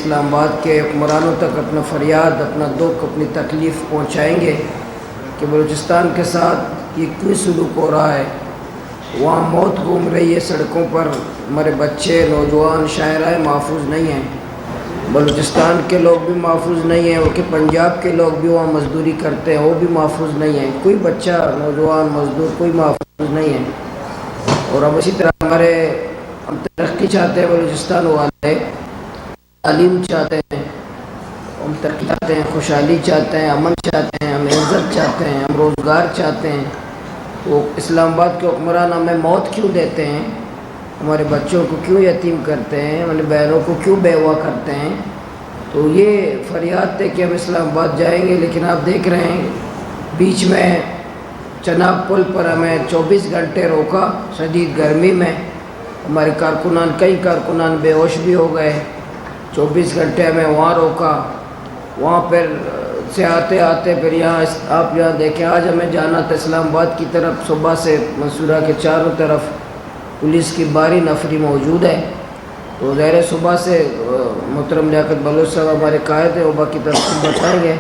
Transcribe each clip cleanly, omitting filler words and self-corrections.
اسلام آباد کے حکمرانوں تک اپنا فریاد، اپنا دکھ، اپنی تکلیف پہنچائیں گے کہ بلوچستان کے ساتھ یہ کیوں سلوک ہو رہا ہے. وہاں موت گھوم رہی ہے سڑکوں پر، ہمارے بچے، نوجوان، شاعرائے محفوظ نہیں ہیں. بلوچستان کے لوگ بھی محفوظ نہیں ہیں، کہ پنجاب کے لوگ بھی وہاں مزدوری کرتے ہیں وہ بھی محفوظ نہیں ہیں. کوئی بچہ، نوجوان، مزدور کوئی محفوظ نہیں ہے. اور اب اسی طرح ہم ترقی چاہتے ہیں، بلوچستان والے تعلیم چاہتے ہیں، ہم ترقی چاہتے ہیں، خوشحالی چاہتے ہیں، امن چاہتے ہیں، ہم عزت چاہتے ہیں، ہم روزگار چاہتے ہیں. تو اسلام آباد کے حکمران ہمیں موت کیوں دیتے ہیں؟ ہمارے بچوں کو کیوں یتیم کرتے ہیں؟ ہماری بہنوں کو کیوں بیوہ کرتے ہیں؟ تو یہ فریاد تھے کہ ہم اسلام آباد جائیں گے، لیکن آپ دیکھ رہے ہیں بیچ میں چناب پل پر ہمیں 24 گھنٹے روکا شدید گرمی میں. ہمارے کئی کارکنان بے ہوش بھی ہو گئے. 24 گھنٹے ہمیں وہاں روکا. وہاں پھر سے آتے پھر آپ یہاں دیکھیں، آج ہمیں جانا تھا اسلام آباد کی طرف. صبح سے منصورہ کے چاروں طرف پولیس کی باری نفری موجود ہے. تو ظاہر صبح سے محترم لیاقت بلوچ صاحب ہمارے قائد ہیں، وہ باقی طرف بتائیں گے.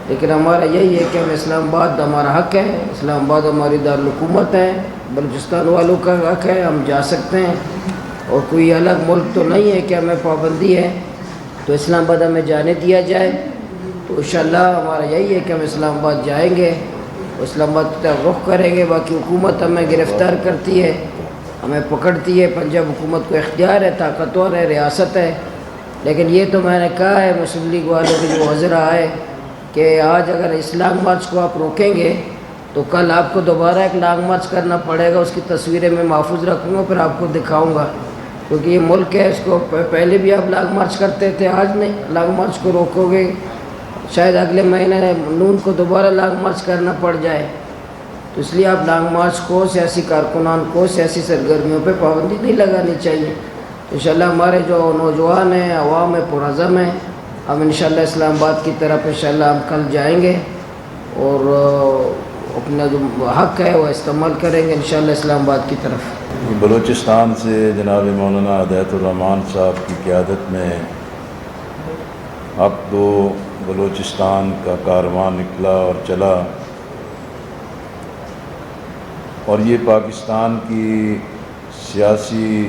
لیکن ہمارا یہی ہے کہ ہم اسلام آباد ہمارا حق ہے، اسلام آباد ہماری دارالحکومت ہے، بلوچستان والوں کا حق ہے، ہم جا سکتے ہیں. اور کوئی الگ ملک تو نہیں ہے کہ ہمیں پابندی ہے. تو اسلام آباد ہمیں جانے دیا جائے. تو انشاءاللہ ہمارا یہی ہے کہ ہم اسلام آباد جائیں گے، اسلام آباد کی طرف رخ کریں گے. باقی حکومت ہمیں گرفتار کرتی ہے، ہمیں پکڑتی ہے. پنجاب حکومت کو اختیار ہے، طاقتور ہے، ریاست ہے. لیکن یہ تو میں نے کہا ہے مسلم لیگ والوں کے جو وزراء آئے کہ آج اگر اسلام مارچ کو آپ روکیں گے تو کل آپ کو دوبارہ ایک لانگ مارچ کرنا پڑے گا. اس کی تصویریں میں محفوظ رکھوں گا، پھر آپ کو دکھاؤں گا. کیونکہ یہ ملک ہے، اس کو پہلے بھی آپ لانگ مارچ کرتے تھے، آج نہیں. لانگ مارچ کو روکو گے شاید اگلے مہینے نون کو دوبارہ لانگ مارچ کرنا پڑ جائے. تو اس لیے آپ لانگ مارچ کو، سیاسی کارکنان کو سیاسی سرگرمیوں پہ پابندی نہیں لگانی چاہیے. انشاءاللہ ہمارے جو نوجوان ہیں، عوام ہے، پرعزم ہیں. ہم انشاءاللہ اسلام آباد کی طرف انشاءاللہ ہم کل جائیں گے اور اپنا جو حق ہے وہ استعمال کریں گے انشاءاللہ اسلام آباد کی طرف. بلوچستان سے جناب مولانا ہدایت الرحمان صاحب کی قیادت میں اب تو بلوچستان کا کارواں نکلا اور چلا، اور یہ پاکستان کی سیاسی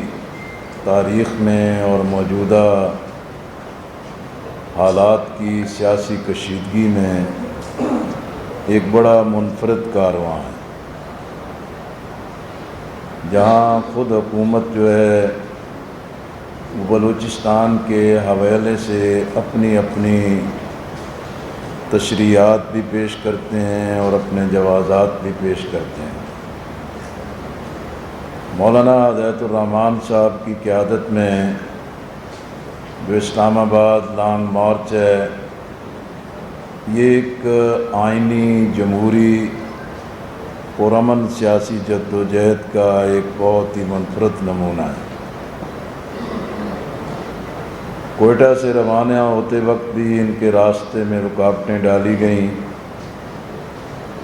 تاریخ میں اور موجودہ حالات کی سیاسی کشیدگی میں ایک بڑا منفرد کارواں ہے، جہاں خود حکومت جو ہے بلوچستان کے حوالے سے اپنی تشریحات بھی پیش کرتے ہیں اور اپنے جوازات بھی پیش کرتے ہیں. مولانا ہدایت الرحمان صاحب کی قیادت میں جو اسلام آباد لانگ مارچ ہے، یہ ایک آئینی جمہوری پرامن سیاسی جدوجہد کا ایک بہت ہی منفرد نمونہ ہے. کوئٹہ سے روانہ ہوتے وقت بھی ان کے راستے میں رکاوٹیں ڈالی گئیں،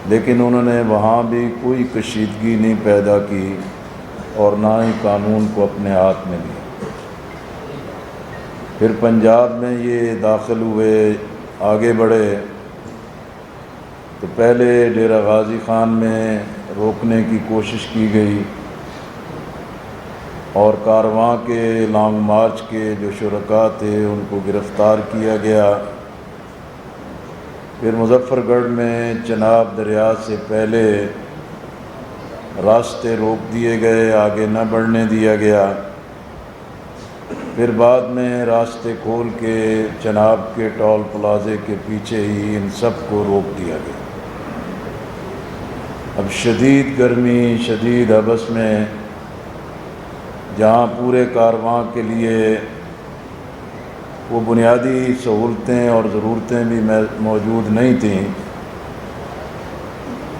لیکن انہوں نے وہاں بھی کوئی کشیدگی نہیں پیدا کی اور نہ ہی قانون کو اپنے ہاتھ میں لیا. پھر پنجاب میں یہ داخل ہوئے، آگے بڑھے تو پہلے ڈیرہ غازی خان میں روکنے کی کوشش کی گئی اور کارواں کے لانگ مارچ کے جو شرکاء تھے ان کو گرفتار کیا گیا. پھر مظفر گڑھ میں چناب دریا سے پہلے راستے روک دیے گئے، آگے نہ بڑھنے دیا گیا. پھر بعد میں راستے کھول کے چناب کے ٹول پلازے کے پیچھے ہی ان سب کو روک دیا گیا. اب شدید گرمی، شدید ہبس میں جہاں پورے کارواں کے لیے وہ بنیادی سہولتیں اور ضرورتیں بھی موجود نہیں تھیں،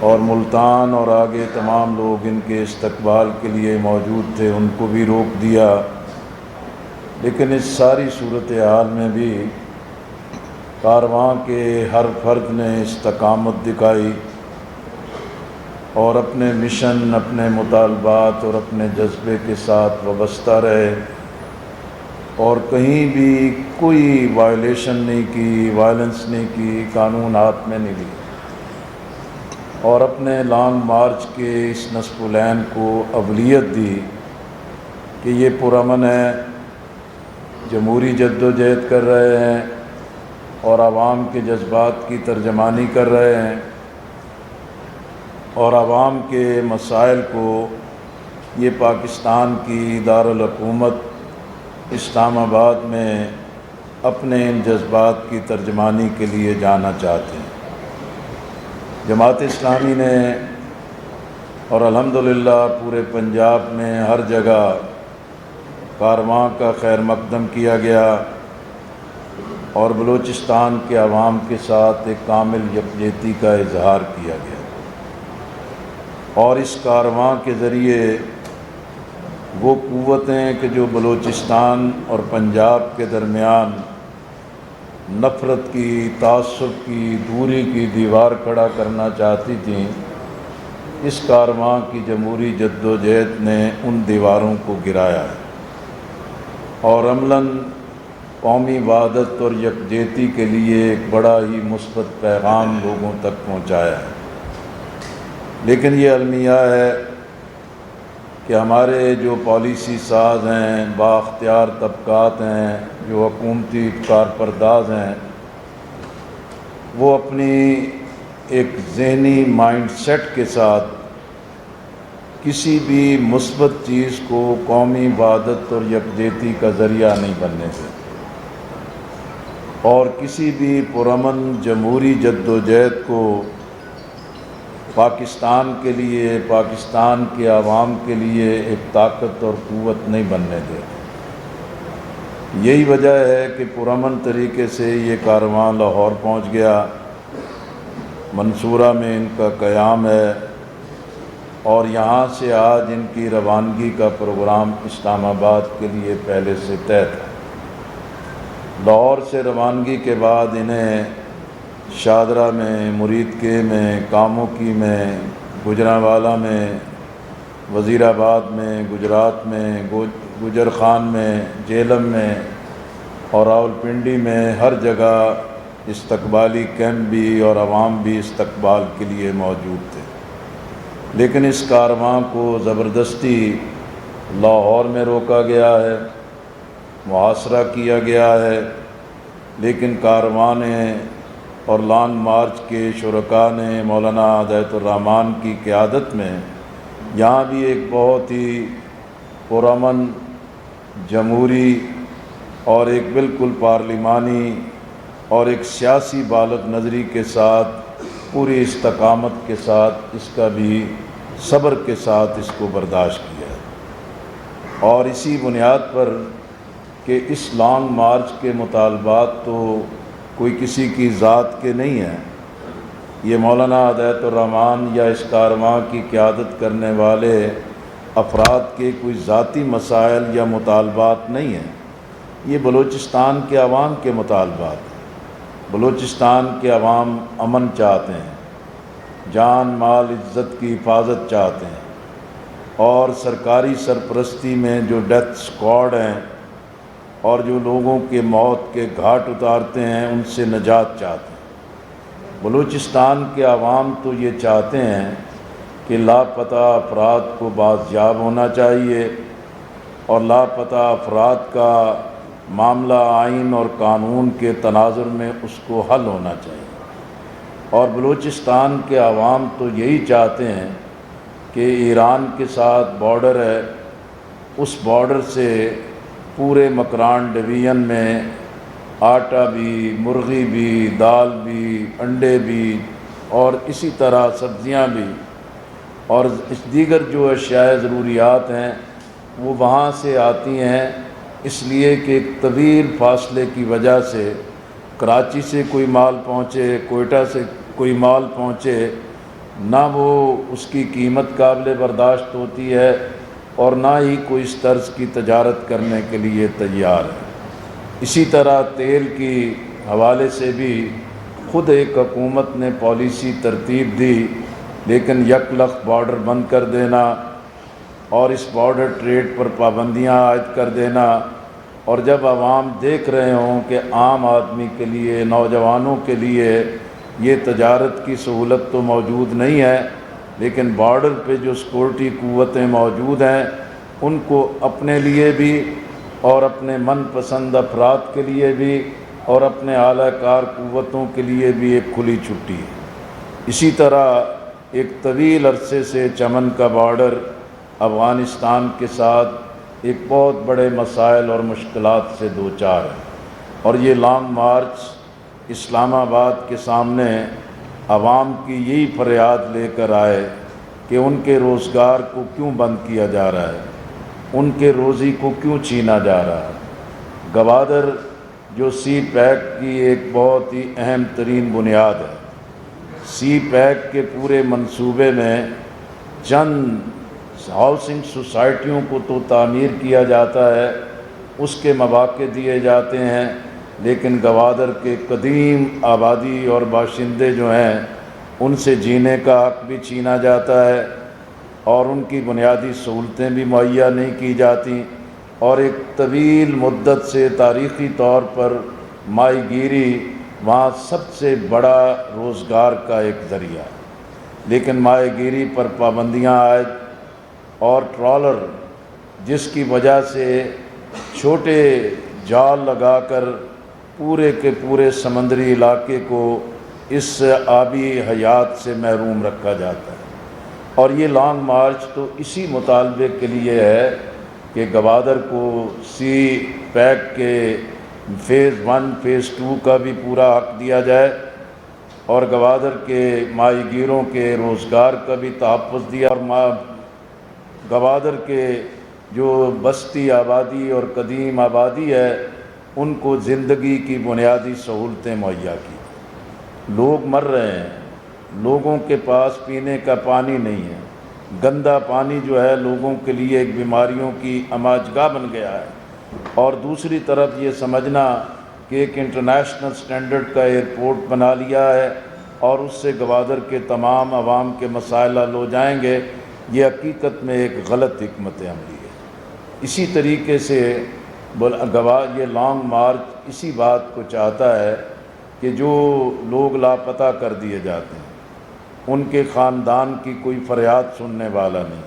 اور ملتان اور آگے تمام لوگ ان کے استقبال کے لیے موجود تھے، ان کو بھی روک دیا. لیکن اس ساری صورتحال میں بھی کارواں کے ہر فرد نے استقامت دکھائی اور اپنے مشن، اپنے مطالبات اور اپنے جذبے کے ساتھ وابستہ رہے. اور کہیں بھی کوئی وائلیشن نہیں کی، وائلنس نہیں کی، قانون ہاتھ میں نہیں لی، اور اپنے لانگ مارچ کے اس نصف العین کو اولویت دی کہ یہ پرامن ہے، جمہوری جد و جہد کر رہے ہیں اور عوام کے جذبات کی ترجمانی کر رہے ہیں، اور عوام کے مسائل کو یہ پاکستان کی دارالحکومت اسلام آباد میں اپنے ان جذبات کی ترجمانی کے لیے جانا چاہتے ہیں۔ جماعت اسلامی نے اور الحمدللہ پورے پنجاب میں ہر جگہ کارواں کا خیر مقدم کیا گیا اور بلوچستان کے عوام کے ساتھ ایک کامل یکجہتی کا اظہار کیا گیا، اور اس کارواں کے ذریعے وہ قوتیں کہ جو بلوچستان اور پنجاب کے درمیان نفرت کی، تعصب کی، دوری کی دیوار کھڑا کرنا چاہتی تھیں، اس کارواں کی جمہوری جد و جہد نے ان دیواروں کو گرایا ہے اور عملاً قومی وحدت اور یکجہتی کے لیے ایک بڑا ہی مثبت پیغام لوگوں تک پہنچایا ہے۔ لیکن یہ المیہ ہے کہ ہمارے جو پالیسی ساز ہیں، بااختیار طبقات ہیں، جو حکومتی کارپرداز ہیں، وہ اپنی ایک ذہنی مائنڈ سیٹ کے ساتھ کسی بھی مثبت چیز کو قومی وحدت اور یکجہتی کا ذریعہ نہیں بننے دیتے، اور کسی بھی پرامن جمہوری جد و جہد کو پاکستان کے لیے، پاکستان کے عوام کے لیے ایک طاقت اور قوت نہیں بننے دیتے۔ یہی وجہ ہے کہ پرامن طریقے سے یہ کارواں لاہور پہنچ گیا، منصورہ میں ان کا قیام ہے، اور یہاں سے آج ان کی روانگی کا پروگرام اسلام آباد کے لیے پہلے سے طے تھا۔ لاہور سے روانگی کے بعد انہیں شاہدرہ میں، مرید میں، کاموکی میں، گجرانوالہ میں، وزیر آباد میں، گجرات میں، گجر خان میں، جہلم میں اور راولپنڈی میں ہر جگہ استقبالی کیمپ بھی اور عوام بھی استقبال کے لیے موجود تھے۔ لیکن اس کارواں کو زبردستی لاہور میں روکا گیا ہے، محاصرہ کیا گیا ہے، لیکن کارواں نے اور لانگ مارچ کے شرکاء نے مولانا ہدایت الرحمن کی قیادت میں یہاں بھی ایک بہت ہی پرامن، جمہوری اور ایک بالکل پارلیمانی اور ایک سیاسی بالغ نظری کے ساتھ، پوری استقامت کے ساتھ، اس کا بھی صبر کے ساتھ اس کو برداشت کیا ہے، اور اسی بنیاد پر کہ اس لانگ مارچ کے مطالبات تو کوئی کسی کی ذات کے نہیں ہیں، یہ مولانا ہدایت الرحمن یا اس کارواں کی قیادت کرنے والے افراد کے کوئی ذاتی مسائل یا مطالبات نہیں ہیں، یہ بلوچستان کے عوام کے مطالبات ہیں۔ بلوچستان کے عوام امن چاہتے ہیں، جان مال عزت کی حفاظت چاہتے ہیں، اور سرکاری سرپرستی میں جو ڈیتھ سکواڈ ہیں اور جو لوگوں کے موت کے گھاٹ اتارتے ہیں، ان سے نجات چاہتے ہیں۔ بلوچستان کے عوام تو یہ چاہتے ہیں کہ لاپتہ افراد کو بازیاب ہونا چاہیے، اور لاپتہ افراد کا معاملہ آئین اور قانون کے تناظر میں اس کو حل ہونا چاہیے، اور بلوچستان کے عوام تو یہی چاہتے ہیں کہ ایران کے ساتھ بارڈر ہے، اس بارڈر سے پورے مکران ڈویژن میں آٹا بھی، مرغی بھی، دال بھی، انڈے بھی، اور اسی طرح سبزیاں بھی اور دیگر جو اشیاء ضروریات ہیں وہ وہاں سے آتی ہیں، اس لیے کہ ایک طویل فاصلے کی وجہ سے کراچی سے کوئی مال پہنچے، کوئٹہ سے کوئی مال پہنچے، نہ وہ اس کی قیمت قابل برداشت ہوتی ہے اور نہ ہی کوئی اس طرز کی تجارت کرنے کے لیے تیار ہے۔ اسی طرح تیل کی حوالے سے بھی خود ایک حکومت نے پالیسی ترتیب دی، لیکن یکلخت بارڈر بند کر دینا اور اس بارڈر ٹریڈ پر پابندیاں عائد کر دینا اور جب عوام دیکھ رہے ہوں کہ عام آدمی کے لیے، نوجوانوں کے لیے یہ تجارت کی سہولت تو موجود نہیں ہے، لیکن بارڈر پہ جو سیکورٹی قوتیں موجود ہیں ان کو اپنے لیے بھی اور اپنے من پسند افراد کے لیے بھی اور اپنے اعلی کار قوتوں کے لیے بھی ایک کھلی چھٹی ہے۔ اسی طرح ایک طویل عرصے سے چمن کا بارڈر افغانستان کے ساتھ ایک بہت بڑے مسائل اور مشکلات سے دوچار ہے، اور یہ لانگ مارچ اسلام آباد کے سامنے عوام کی یہی فریاد لے کر آئے کہ ان کے روزگار کو کیوں بند کیا جا رہا ہے، ان کے روزی کو کیوں چھینا جا رہا ہے۔ گوادر جو سی پیک کی ایک بہت ہی اہم ترین بنیاد ہے، سی پیک کے پورے منصوبے میں چند ہاؤسنگ سوسائٹیوں کو تو تعمیر کیا جاتا ہے، اس کے مواقع دیے جاتے ہیں، لیکن گوادر کے قدیم آبادی اور باشندے جو ہیں ان سے جینے کا حق بھی چھینا جاتا ہے اور ان کی بنیادی سہولتیں بھی مہیا نہیں کی جاتی، اور ایک طویل مدت سے تاریخی طور پر ماہی گیری وہاں سب سے بڑا روزگار کا ایک ذریعہ ہے، لیکن ماہی گیری پر پابندیاں عائد اور ٹرالر جس کی وجہ سے چھوٹے جال لگا کر پورے کے پورے سمندری علاقے کو اس آبی حیات سے محروم رکھا جاتا ہے۔ اور یہ لانگ مارچ تو اسی مطالبے کے لیے ہے کہ گوادر کو سی پیک کے فیز 1 فیز 2 کا بھی پورا حق دیا جائے اور گوادر کے ماہی گیروں کے روزگار کا بھی تحفظ دیا، اور گوادر کے جو بستی آبادی اور قدیم آبادی ہے ان کو زندگی کی بنیادی سہولتیں مہیا کی۔ لوگ مر رہے ہیں، لوگوں کے پاس پینے کا پانی نہیں ہے، گندا پانی جو ہے لوگوں کے لیے ایک بیماریوں کی اماجگاہ بن گیا ہے، اور دوسری طرف یہ سمجھنا کہ ایک انٹرنیشنل سٹینڈرڈ کا ایئرپورٹ بنا لیا ہے اور اس سے گوادر کے تمام عوام کے مسائل حل ہو جائیں گے، یہ حقیقت میں ایک غلط حکمت عملی ہے۔ اسی طریقے سے یہ لانگ مارچ اسی بات کو چاہتا ہے کہ جو لوگ لاپتہ کر دیے جاتے ہیں ان کے خاندان کی کوئی فریاد سننے والا نہیں۔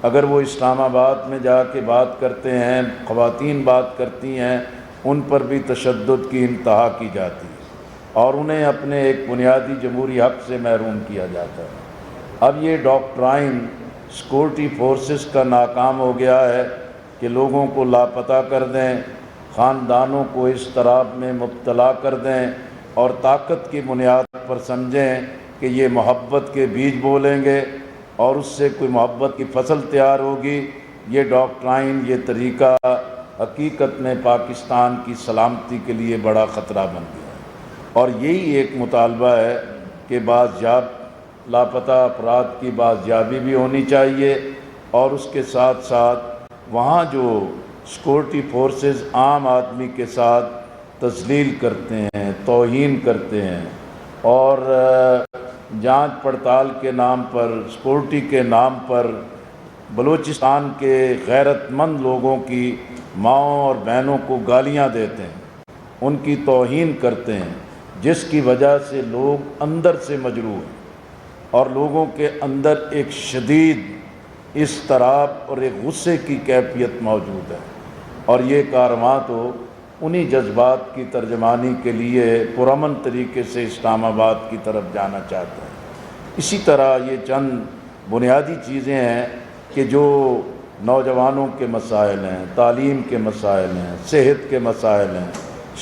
اگر وہ اسلام آباد میں جا کے بات کرتے ہیں، خواتین بات کرتی ہیں، ان پر بھی تشدد کی انتہا کی جاتی ہے اور انہیں اپنے ایک بنیادی جمہوری حق سے محروم کیا جاتا ہے۔ اب یہ ڈاکٹرائن سیکورٹی فورسز کا ناکام ہو گیا ہے کہ لوگوں کو لاپتہ کر دیں، خاندانوں کو اضطراب میں مبتلا کر دیں اور طاقت کی بنیاد پر سمجھیں کہ یہ محبت کے بیج بولیں گے اور اس سے کوئی محبت کی فصل تیار ہوگی۔ یہ ڈاکٹرائن، یہ طریقہ حقیقت میں پاکستان کی سلامتی کے لیے بڑا خطرہ بن گیا ہے، اور یہی ایک مطالبہ ہے کہ لاپتہ افراد کی بازیابی بھی ہونی چاہیے، اور اس کے ساتھ ساتھ وہاں جو سیکورٹی فورسز عام آدمی کے ساتھ تذلیل کرتے ہیں، توہین کرتے ہیں اور جانچ پڑتال کے نام پر، سیکورٹی کے نام پر بلوچستان کے غیرت مند لوگوں کی ماؤں اور بہنوں کو گالیاں دیتے ہیں، ان کی توہین کرتے ہیں، جس کی وجہ سے لوگ اندر سے مجروح ہیں اور لوگوں کے اندر ایک شدید اضطراب اور ایک غصے کی کیفیت موجود ہے، اور یہ کاررواں تو انہی جذبات کی ترجمانی کے لیے پرامن طریقے سے اسلام آباد کی طرف جانا چاہتا ہے۔ اسی طرح یہ چند بنیادی چیزیں ہیں کہ جو نوجوانوں کے مسائل ہیں، تعلیم کے مسائل ہیں، صحت کے مسائل ہیں،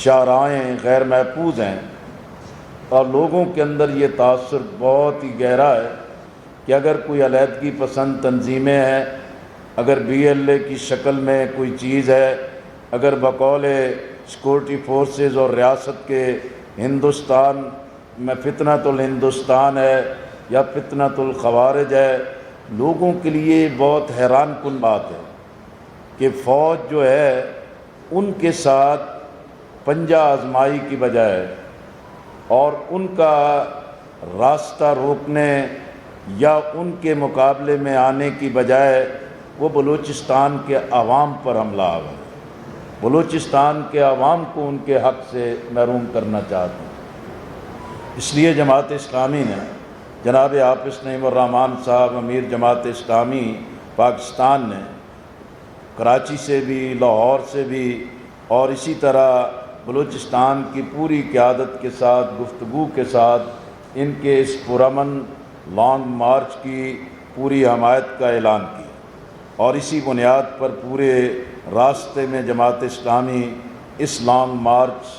شاہراہیں غیر محفوظ ہیں، اور لوگوں کے اندر یہ تاثر بہت ہی گہرا ہے کہ اگر کوئی علیحدگی پسند تنظیمیں ہیں، اگر BLA کی شکل میں کوئی چیز ہے، اگر بقول سیکورٹی فورسز اور ریاست کے ہندوستان میں فتنۃ الہندوستان ہے یا فتنۃ الخوارج ہے، لوگوں کے لیے بہت حیران کن بات ہے کہ فوج جو ہے ان کے ساتھ پنجہ آزمائی کی بجائے اور ان کا راستہ روکنے یا ان کے مقابلے میں آنے کی بجائے وہ بلوچستان کے عوام پر حملہ آور ہے۔ بلوچستان کے عوام کو ان کے حق سے محروم کرنا چاہتے ہیں۔ اس لیے جماعت اسلامی نے جناب حافظ نعیم الرحمن صاحب امیر جماعت اسلامی پاکستان نے کراچی سے بھی، لاہور سے بھی اور اسی طرح بلوچستان کی پوری قیادت کے ساتھ گفتگو کے ساتھ ان کے اس پرامن لانگ مارچ کی پوری حمایت کا اعلان کیا، اور اسی بنیاد پر پورے راستے میں جماعت اسلامی اس لانگ مارچ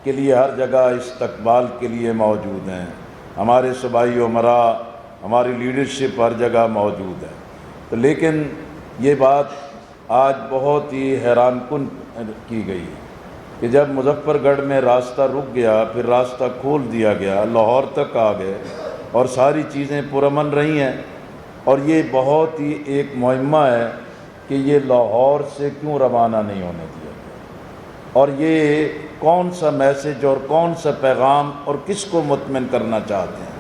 کے لیے ہر جگہ استقبال کے لیے موجود ہیں۔ ہمارے صوبائی امراء، ہماری لیڈرشپ ہر جگہ موجود ہے۔ تو لیکن یہ بات آج بہت ہی حیران کن کی گئی کہ جب مظفر گڑھ میں راستہ رک گیا، پھر راستہ کھول دیا گیا، لاہور تک آ گئے اور ساری چیزیں پرامن رہی ہیں، اور یہ بہت ہی ایک مہمہ ہے کہ یہ لاہور سے کیوں روانہ نہیں ہونے دیا گیا، اور یہ کون سا میسج اور کون سا پیغام اور کس کو مطمئن کرنا چاہتے ہیں۔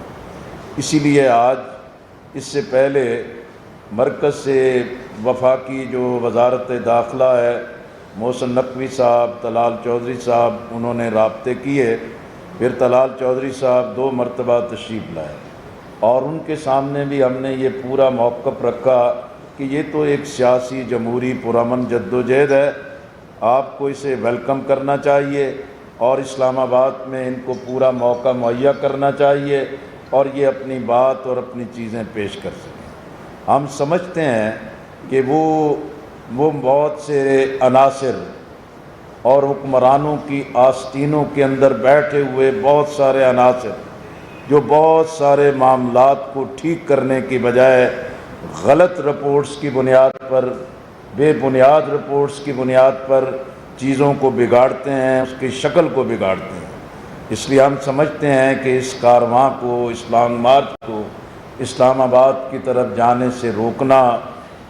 اسی لیے آج اس سے پہلے مرکز سے وفاقی جو وزارت داخلہ ہے، محسن نقوی صاحب، طلال چودھری صاحب، انہوں نے رابطے کیے، پھر طلال چودھری صاحب 2 مرتبہ تشریف لائے، اور ان کے سامنے بھی ہم نے یہ پورا موقف رکھا کہ یہ تو ایک سیاسی جمہوری پرامن جدوجہد ہے، آپ کو اسے ویلکم کرنا چاہیے اور اسلام آباد میں ان کو پورا موقع مہیا کرنا چاہیے اور یہ اپنی بات اور اپنی چیزیں پیش کر سکیں۔ ہم سمجھتے ہیں کہ وہ بہت سے عناصر اور حکمرانوں کی آستینوں کے اندر بیٹھے ہوئے بہت سارے عناصر جو بہت سارے معاملات کو ٹھیک کرنے کی بجائے غلط رپورٹس کی بنیاد پر، بے بنیاد رپورٹس کی بنیاد پر چیزوں کو بگاڑتے ہیں، اس کی شکل کو بگاڑتے ہیں۔ اس لیے ہم سمجھتے ہیں کہ اس کارواں کو، اس لانگ مارچ کو اسلام آباد کی طرف جانے سے روکنا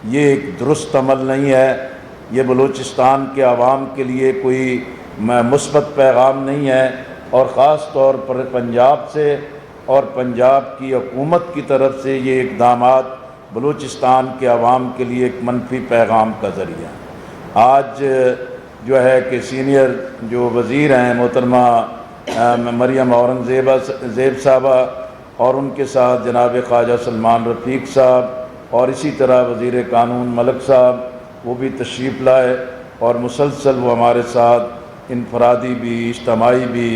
یہ ایک درست عمل نہیں ہے، یہ بلوچستان کے عوام کے لیے کوئی مثبت پیغام نہیں ہے، اور خاص طور پر پنجاب سے اور پنجاب کی حکومت کی طرف سے یہ اقدامات بلوچستان کے عوام کے لیے ایک منفی پیغام کا ذریعہ۔ آج جو ہے کہ سینئر جو وزیر ہیں محترمہ مریم اورنگزیب صاحبہ، اور ان کے ساتھ جناب خواجہ سلمان رفیق صاحب، اور اسی طرح وزیر قانون ملک صاحب، وہ بھی تشریف لائے، اور مسلسل وہ ہمارے ساتھ انفرادی بھی، اجتماعی بھی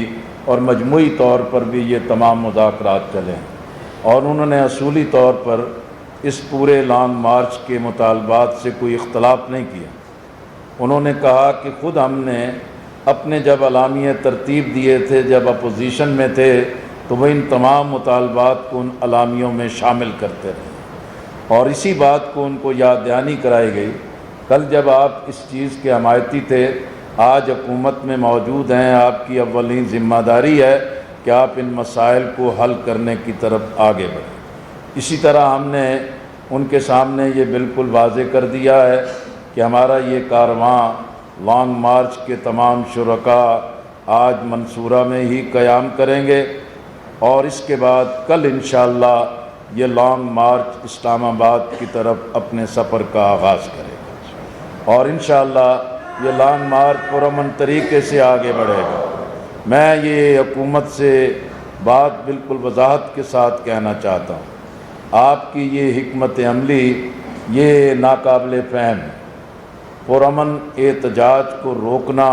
اور مجموعی طور پر بھی یہ تمام مذاکرات چلے ہیں، اور انہوں نے اصولی طور پر اس پورے لانگ مارچ کے مطالبات سے کوئی اختلاف نہیں کیا۔ انہوں نے کہا کہ خود ہم نے اپنے جب اعلامیہ ترتیب دیے تھے، جب اپوزیشن میں تھے، تو وہ ان تمام مطالبات کو ان اعلامیوں میں شامل کرتے رہے، اور اسی بات کو ان کو یاد دہانی کرائی گئی۔ کل جب آپ اس چیز کے حمایتی تھے، آج حکومت میں موجود ہیں، آپ کی اولین ذمہ داری ہے کہ آپ ان مسائل کو حل کرنے کی طرف آگے بڑھیں۔ اسی طرح ہم نے ان کے سامنے یہ بالکل واضح کر دیا ہے کہ ہمارا یہ کارواں لانگ مارچ کے تمام شرکاء آج منصورہ میں ہی قیام کریں گے، اور اس کے بعد کل انشاءاللہ یہ لانگ مارچ اسلام آباد کی طرف اپنے سفر کا آغاز کرے گا، اور انشاءاللہ یہ لانگ مارچ پرامن طریقے سے آگے بڑھے گا۔ میں یہ حکومت سے بات بالکل وضاحت کے ساتھ کہنا چاہتا ہوں، آپ کی یہ حکمت عملی یہ ناقابل فہم ہے۔ پرامن احتجاج کو روکنا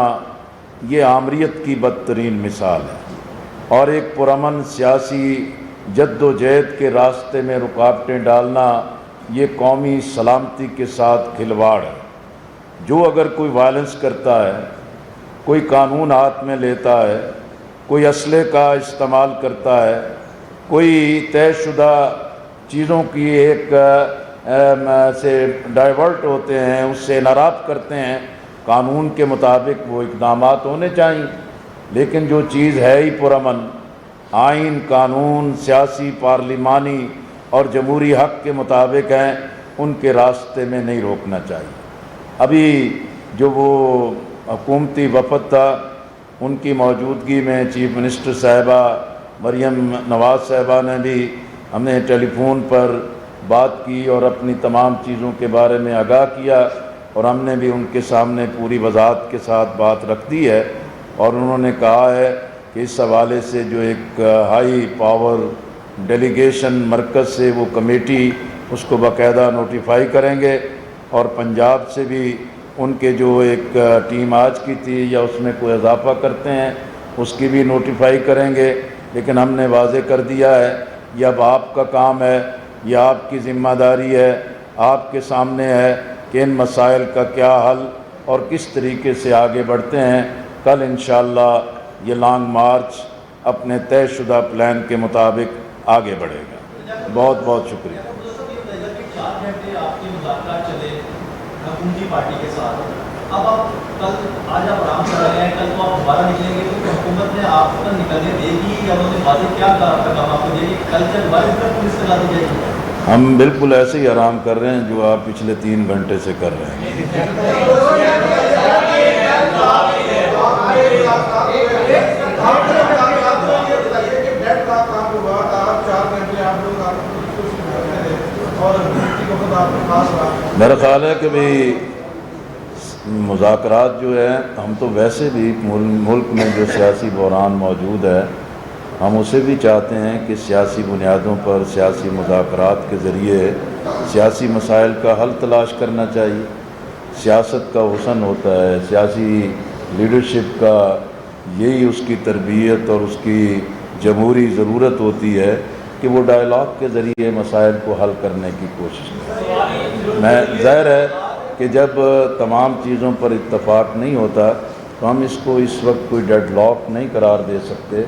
یہ آمریت کی بدترین مثال ہے، اور ایک پرامن سیاسی جد و جہد کے راستے میں رکاوٹیں ڈالنا یہ قومی سلامتی کے ساتھ کھلواڑ ہے۔ جو اگر کوئی وائلنس کرتا ہے، کوئی قانون ہاتھ میں لیتا ہے، کوئی اسلحے کا استعمال کرتا ہے، کوئی طے شدہ چیزوں کی ایک سے ڈائیورٹ ہوتے ہیں، اس سے انحراف کرتے ہیں، قانون کے مطابق وہ اقدامات ہونے چاہئیں، لیکن جو چیز ہے ہی پرامن، آئین، قانون، سیاسی، پارلیمانی اور جمہوری حق کے مطابق ہیں، ان کے راستے میں نہیں روکنا چاہیے۔ ابھی جو وہ حکومتی وفد تھا، ان کی موجودگی میں چیف منسٹر صاحبہ مریم نواز صاحبہ نے بھی ہم نے ٹیلی فون پر بات کی اور اپنی تمام چیزوں کے بارے میں آگاہ کیا، اور ہم نے بھی ان کے سامنے پوری وضاحت کے ساتھ بات رکھ دی ہے، اور انہوں نے کہا ہے کہ اس حوالے سے جو ایک ہائی پاور ڈیلیگیشن مرکز سے وہ کمیٹی اس کو باقاعدہ نوٹیفائی کریں گے، اور پنجاب سے بھی ان کے جو ایک ٹیم آج کی تھی یا اس میں کوئی اضافہ کرتے ہیں اس کی بھی نوٹیفائی کریں گے۔ لیکن ہم نے واضح کر دیا ہے یہ اب آپ کا کام ہے، یہ آپ کی ذمہ داری ہے، آپ کے سامنے ہے کہ ان مسائل کا کیا حل اور کس طریقے سے آگے بڑھتے ہیں۔ کل انشاءاللہ یہ لانگ مارچ اپنے طے شدہ پلان کے مطابق آگے بڑھے گا۔ بہت بہت شکریہ۔ حکومتی پارٹی کے ساتھ اب آپ آج آپ آرام کر رہے ہیں، کل تو آپ دوبارہ نکلیں گے، تو حکومت نے آپ کو نکلنے دے گی یا انہوں نے واضح کیا کام آپ کو دے گی؟ کل سے دوبارہ اس پر پولیس لگا دی جائے گی؟ ہم بالکل ایسے ہی آرام کر رہے ہیں جو آپ پچھلے 3 گھنٹے سے کر رہے ہیں۔ میرا خیال ہے کہ بھی مذاکرات جو ہے، ہم تو ویسے بھی ملک میں جو سیاسی بحران موجود ہے ہم اسے بھی چاہتے ہیں کہ سیاسی بنیادوں پر سیاسی مذاکرات کے ذریعے سیاسی مسائل کا حل تلاش کرنا چاہیے۔ سیاست کا حسن ہوتا ہے، سیاسی لیڈرشپ کا یہی اس کی تربیت اور اس کی جمہوری ضرورت ہوتی ہے کہ وہ ڈائیلاگ کے ذریعے مسائل کو حل کرنے کی کوشش کرے۔ میں ظاہر ہے کہ جب تمام چیزوں پر اتفاق نہیں ہوتا تو ہم اس کو اس وقت کوئی ڈیڈ لاک نہیں قرار دے سکتے۔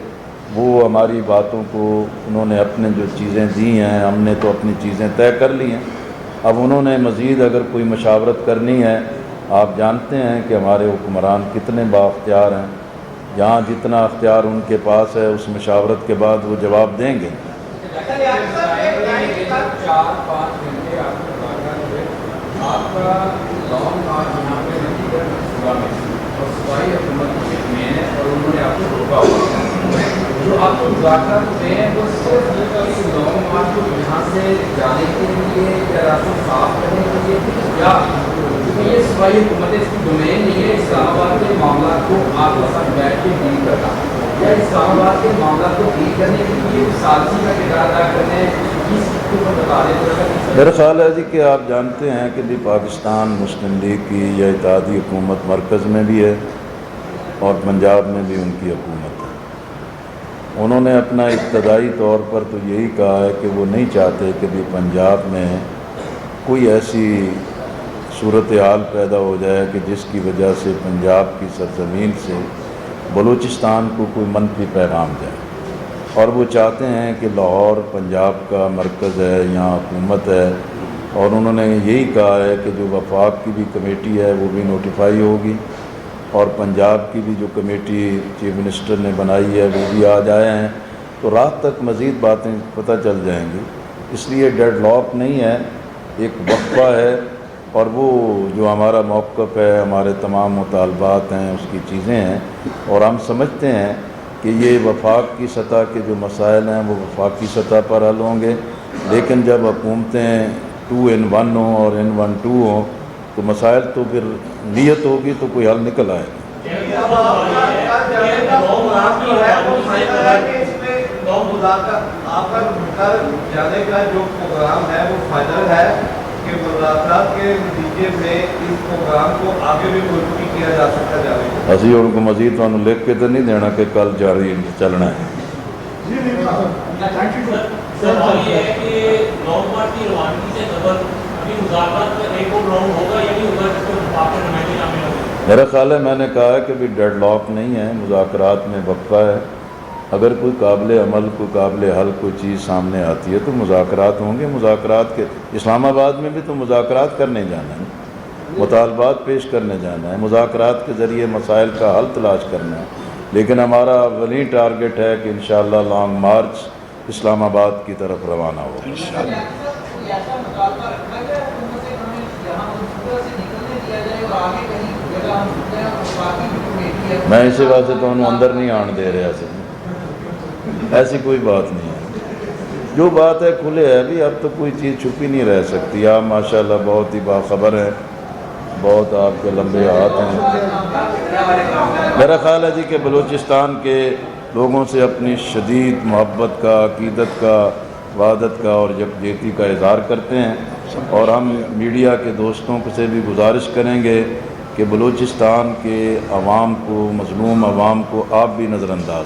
وہ ہماری باتوں کو انہوں نے اپنے جو چیزیں دی ہیں، ہم نے تو اپنی چیزیں طے کر لی ہیں، اب انہوں نے مزید اگر کوئی مشاورت کرنی ہے، آپ جانتے ہیں کہ ہمارے حکمران کتنے بااختیار ہیں، جہاں جتنا اختیار ان کے پاس ہے اس مشاورت کے بعد وہ جواب دیں گے۔ جو آپ کو مذاکرات میں وہ صرف لانگ مارچ کو یہاں سے جانے کے لیے یا راستہ صاف کرنے کے لیے، یا کیونکہ یہ صوبائی حکومت اس کی ڈومین نہیں ہے اسلام آباد کے معاملات کو آپ کے ساتھ بیٹھ کے ڈیل کرنا، یا اسلام آباد کے معاملات کو ڈیل کرنے کے لیے ثالثی کا کردار ادا کرنے اس کو بتا دیں۔ میرا خیال ہے جی کہ آپ جانتے ہیں کہ بھی پاکستان مسلم لیگ کی یا اتحادی حکومت مرکز میں بھی ہے اور پنجاب میں بھی ان کی حکومت ہے۔ انہوں نے اپنا ابتدائی طور پر تو یہی کہا ہے کہ وہ نہیں چاہتے کہ بھی پنجاب میں کوئی ایسی صورتحال پیدا ہو جائے کہ جس کی وجہ سے پنجاب کی سرزمین سے بلوچستان کو کوئی منفی پیغام جائے، اور وہ چاہتے ہیں کہ لاہور پنجاب کا مرکز ہے، یہاں حکومت ہے، اور انہوں نے یہی کہا ہے کہ جو وفاق کی بھی کمیٹی ہے وہ بھی نوٹیفائی ہوگی، اور پنجاب کی بھی جو کمیٹی چیف منسٹر نے بنائی ہے وہ بھی آ جائے ہیں، تو رات تک مزید باتیں پتہ چل جائیں گی۔ اس لیے ڈیڈ لاک نہیں ہے، ایک وقفہ ہے، اور وہ جو ہمارا موقف ہے، ہمارے تمام مطالبات ہیں، اس کی چیزیں ہیں، اور ہم سمجھتے ہیں کہ یہ وفاق کی سطح کے جو مسائل ہیں وہ وفاقی سطح پر حل ہوں گے، لیکن جب حکومتیں 2 in 1 ہوں اور in 1 2 ہوں تو مسائل تو پھر نیت ہوگی تو کوئی حل نکل آئے گا۔ جانے کا جو پروگرام ہے وہ فائنل ہے کہ مذاکرات کے نتیجے میں اس پروگرام کو آگے بھی ملتوی کیا جا سکتا جائے؟ اسی ان کو مزید انہوں لکھ کے تو نہیں دینا کہ کل جاری چلنا ہے۔ سوال یہ ہے کہ لانگ مارچ کی روانگی سے قبل ابھی مذاکرات کا ایک اور راؤنڈ ہوگا یا نہیں ہوگا جس کو وفاق کے نمائندے شامل ہوں گے؟ میرا خیال ہے میں نے کہا ہے کہ بھی ڈیڈ لاک نہیں ہے، مذاکرات میں وقفہ ہے، اگر کوئی قابل عمل کوئی قابل حل کوئی چیز سامنے آتی ہے تو مذاکرات ہوں گے۔ مذاکرات کے اسلام آباد میں بھی تو مذاکرات کرنے جانا ہے، مطالبات پیش کرنے جانا ہے، مذاکرات کے ذریعے مسائل کا حل تلاش کرنا ہے، لیکن ہمارا اولین ٹارگٹ ہے کہ انشاءاللہ لانگ مارچ اسلام آباد کی طرف روانہ ہو۔ میں اسی واسطے تو انہوں اندر نہیں آن دے رہا سے، ایسی کوئی بات نہیں ہے، جو بات ہے کھلے ہے بھی، اب تو کوئی چیز چھپی نہیں رہ سکتی۔ آپ ماشاءاللہ بہت ہی باخبر ہیں، بہت آپ کے لمبے ہاتھ ہیں. میرا خیال ہے جی کہ بلوچستان کے لوگوں سے اپنی شدید محبت کا، عقیدت کا، وحدت کا اور یکجہتی کا اظہار کرتے ہیں، اور ہم میڈیا کے دوستوں سے بھی گزارش کریں گے کہ بلوچستان کے عوام کو، مظلوم عوام کو آپ بھی نظر انداز